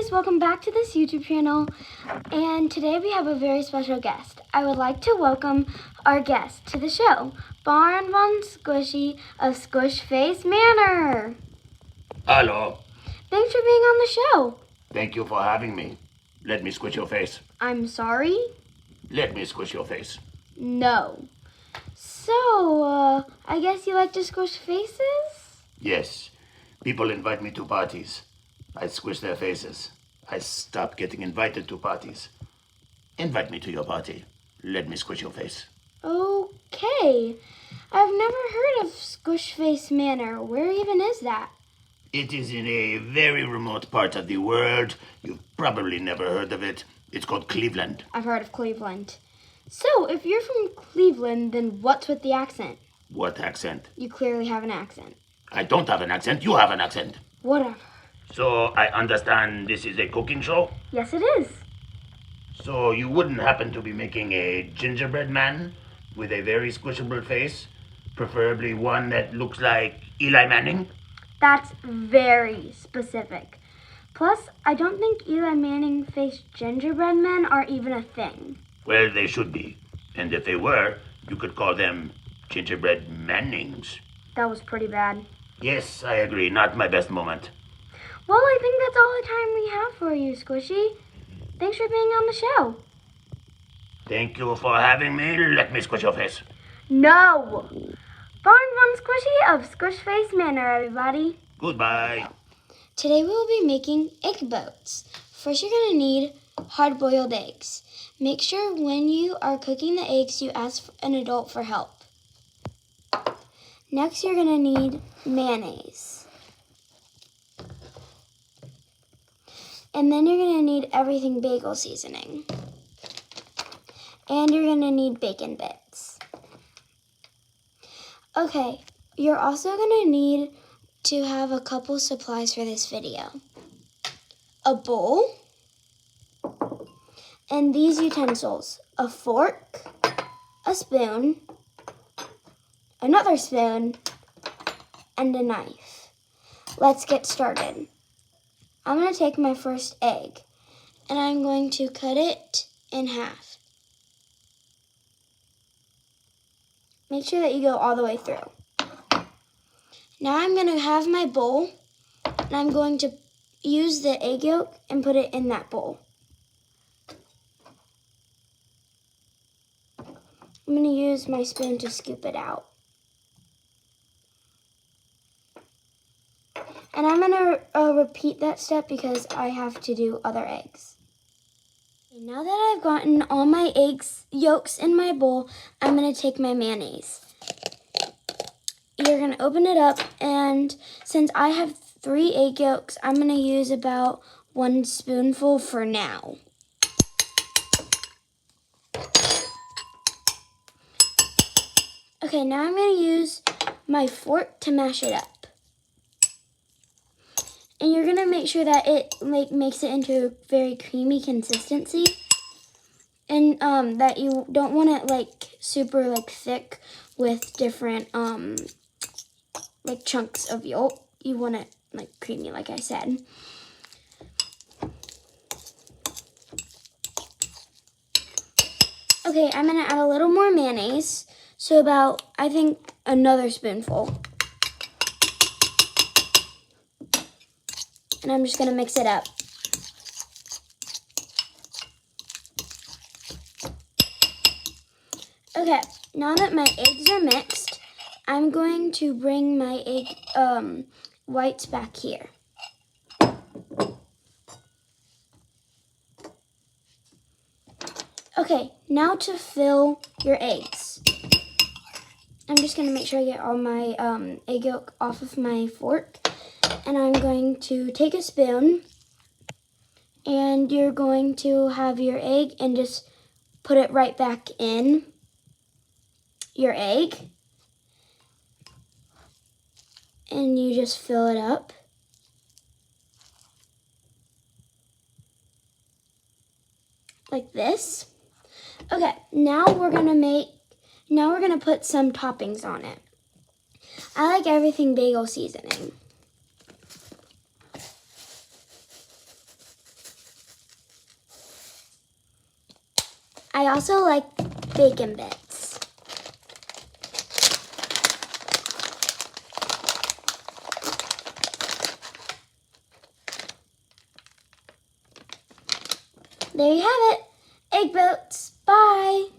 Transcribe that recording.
guys, welcome back to this YouTube channel, and today we have a very special guest. I would like to welcome our guest to the show, Barn Von Squishy of Squish Face Manor. Hello. Thanks for being on the show. Thank you for having me. Let me squish your face. I'm sorry? Let me squish your face. No. So, I guess you like to squish faces? Yes. People invite me to parties. I squish their faces. I stop getting invited to parties. Invite me to your party. Let me squish your face. Okay. I've never heard of Squish Face Manor. Where even is that? It is in a very remote part of the world. You've probably never heard of it. It's called Cleveland. I've heard of Cleveland. So, if you're from Cleveland, then what's with the accent? What accent? You clearly have an accent. I don't have an accent. You have an accent. Whatever. So I understand this is a cooking show? Yes, it is. So you wouldn't happen to be making a gingerbread man with a very squishable face? Preferably one that looks like Eli Manning? That's very specific. Plus, I don't think Eli Manning faced gingerbread men are even a thing. Well, they should be. And if they were, you could call them gingerbread Mannings. That was pretty bad. Yes, I agree. Not my best moment. Well, I think that's all the time we have for you, Squishy. Thanks for being on the show. Thank you for having me. Let me squish your face. No! Barn Von Squishy of Squish Face Manor, everybody. Goodbye. Today we will be making egg boats. First, you're going to need hard-boiled eggs. Make sure when you are cooking the eggs, you ask an adult for help. Next, you're going to need mayonnaise. And then you're going to need everything bagel seasoning. And you're going to need bacon bits. Okay, you're also going to need to have a couple supplies for this video. A bowl. And these utensils. A fork. A spoon. Another spoon. And a knife. Let's get started. I'm going to take my first egg, and I'm going to cut it in half. Make sure that you go all the way through. Now I'm going to have my bowl, and I'm going to use the egg yolk and put it in that bowl. I'm going to use my spoon to scoop it out. And I'm going to repeat that step because I have to do other eggs. Okay, now that I've gotten all my eggs yolks in my bowl, I'm going to take my mayonnaise. You're going to open it up, and since I have 3 egg yolks, I'm going to use about 1 spoonful for now. Okay, now I'm going to use my fork to mash it up. And you're going to make sure that it makes it into a very creamy consistency. And that you don't want it super thick with different chunks of yolk. You want it creamy, like I said. Okay, I'm going to add a little more mayonnaise. So about, I think, another spoonful. And I'm just going to mix it up. Okay, now that my eggs are mixed, I'm going to bring my egg whites back here. Okay, now to fill your eggs. I'm just going to make sure I get all my egg yolk off of my fork. And I'm going to take a spoon, and you're going to have your egg and just put it right back in your egg. And you just fill it up. Like this. Okay, now we're going to put some toppings on it. I like everything bagel seasoning. I also like bacon bits. There you have it. Egg boats. Bye.